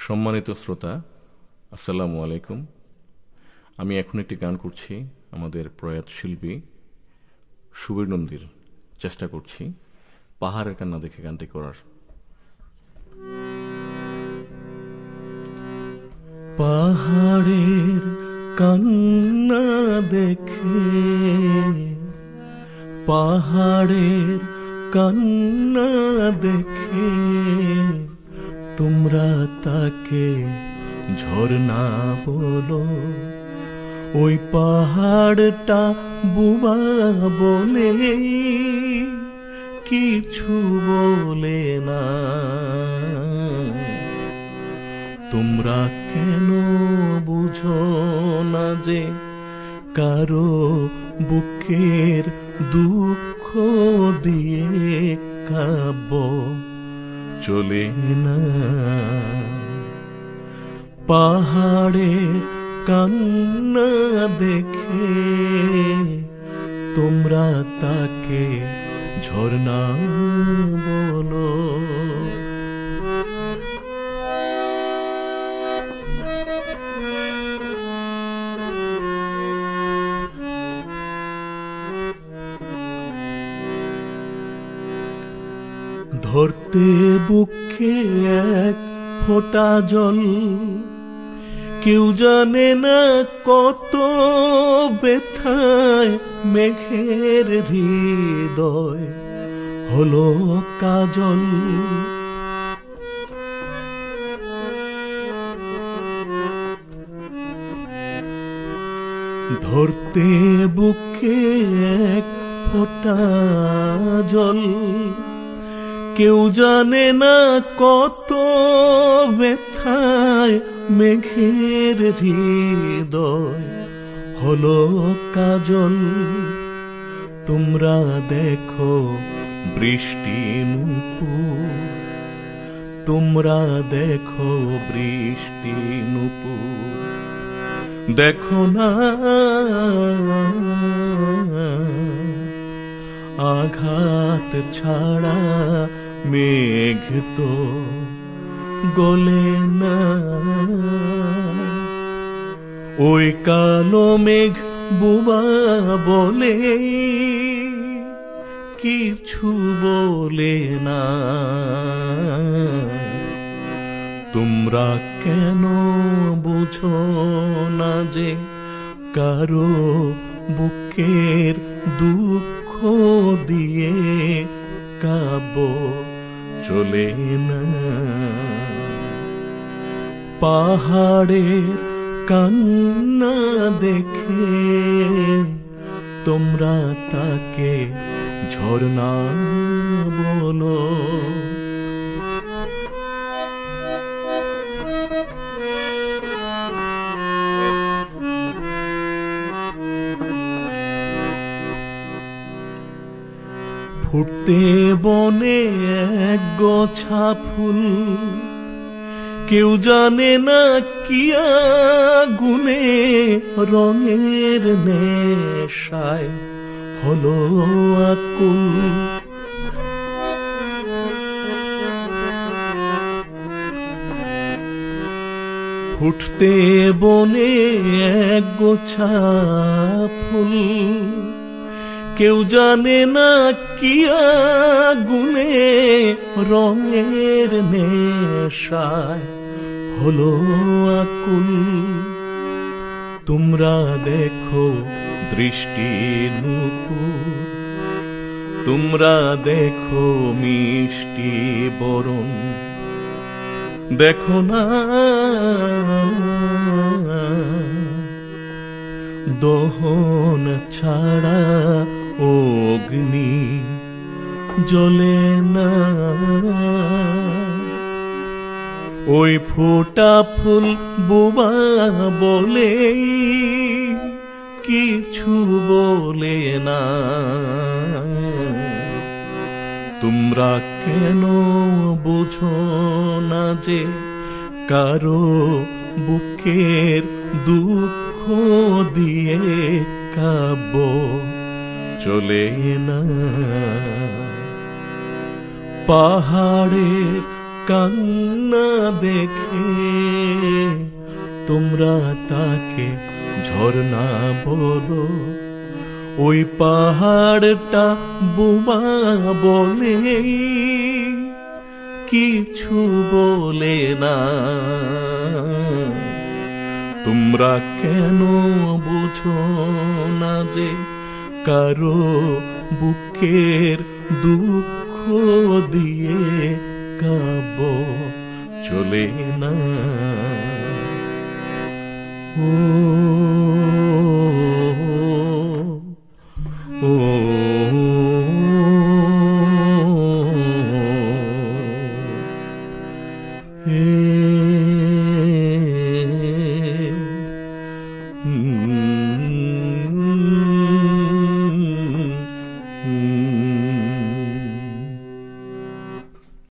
সম্মানিত শ্রোতা, আসসালামু আলাইকুম। আমি এখন একটি গান করছি আমাদের প্রয়াত শিল্পী সুবীর নন্দীর। চেষ্টা করছি পাহাড়ের কান্না দেখে গানটি করার। পাহাড়ের কান্না দেখে, পাহাড়ের কান্না দেখে তোমরা তাকে ঝর্ণা বলো। ওই পাহাড়টা বুবা বলে কিছু বলে না। তোমরা কেন বুঝো না যে কারো বুকের দুঃখ দিয়ে কাব্য চলে না। পাহাড়ের কান্না দেখে তোমরা তাকে ঝর্ণা বলো। ধরতে বুকে এক ফোঁটা জল, কেউ জানে না কত ব্যথায় মেঘের হৃদয় হলো কাজল। ধরতে বুকে এক ফোঁটা জল, কেউ জানে না কত ব্যথায় মেঘের হৃদয় হলো কাজল। তোমরা দেখো বৃষ্টি নূপুর, তোমরা দেখো বৃষ্টি নূপুর, দেখো না আঘাত ছাড়া মেঘ তো গলে না। ওই কালো মেঘ বুবা বলে কিছু বলে না। তোমরা কেন বুঝো না যে কারো বুকের দুঃখ দিয়ে কাব্য চলে না। পাহাড়ের কান্না দেখে তোমরা তাকে ঝর্ণা বলো। ফুটতে বনে এক গোছা ফুল, কেউ জানে না কি আগুনে রঙের নেশায় হলো আকুল। ফুটতে বনে এক গোছা ফুল, কেউ জানে না কি আগুনে রঙের নেশায় হলো আকুল। তোমরা দেখো দৃষ্টি নূপুর, তোমরা দেখো মিষ্টি বরণ, দেখো না দহন ছাড়া অগ্নি জ্বলে না। ওই ফোটা ফুল বোবা বলে কিছু বলে না। তোমরা কেন বুঝো না যে কারো বুকের দুঃখ দিয়ে কাব্য চলে না। পাহাড়ের কান্না দেখে তোমরা তাকে ঝর্ণা বলো, ওই পাহাড়টা বোমা বলে কিছু বলে না। তোমরা কেন বুঝো না যে কারো বুকের দুঃখ দিয়ে কাব্য চলে না। ও ও